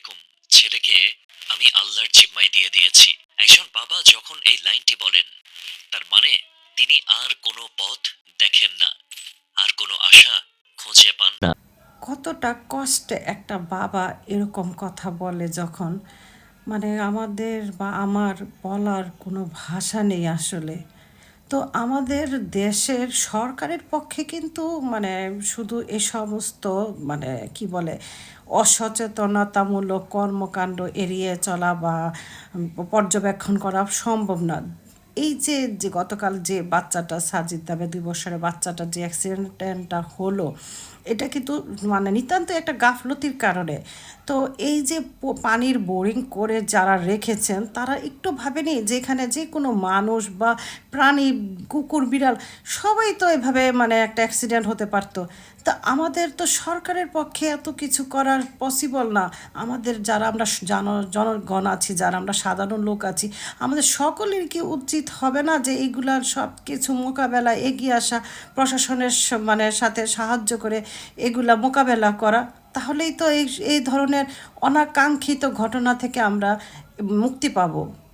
আলাইকুম। ছেলেকে আমি আল্লাহর জিম্মায় দিয়ে দিয়েছি। একজন বাবা যখন এই লাইনটি বলেন, তার মানে তিনি আর কোনো পথ দেখেন না, আর কোনো আশা খুঁজে পান না। কতটা কষ্টে একটা বাবা এরকম কথা বলে যখন মানে আমাদের বা আমার বলার কোনো ভাষা নেই আসলে। তো আমাদের দেশের সরকারের পক্ষে কিন্তু মানে শুধু এ সমস্ত মানে কি বলে অসচেতনতামূলক কর্মকাণ্ড এড়িয়ে চলা বা পর্যবেক্ষণ করা সম্ভব না। এই যে গতকাল যে বাচ্চাটা সাজিদ নামে 2 বছরের বাচ্চাটা যে অ্যাক্সিডেন্টটা হলো, এটা কিন্তু মানে নিতান্ত একটা গাফলতির কারণে। তো এই যে পানির বোরিং করে যারা রেখেছেন তারা একটু ভাবেনি যে এখানে যে কোনো মানুষ বা প্রাণী, কুকুর বিড়াল সবাই তো এভাবে মানে একটা অ্যাক্সিডেন্ট হতে পারতো। তা আমাদের তো সরকারের পক্ষে এত কিছু করার পসিবল না। আমাদের যারা আমরা জনগণ আছি, যারা আমরা সাধারণ লোক আছি, আমাদের সকলের কি উচিত হবে না যে এইগুলার সব কিছু মোকাবেলায় এগিয়ে আসা, প্রশাসনের মানে সাথে সাহায্য করে এগুলা মোকাবেলা করা? তাহলেই তো এই এই ধরনের অনাকাঙ্ক্ষিত ঘটনা থেকে আমরা মুক্তি পাবো।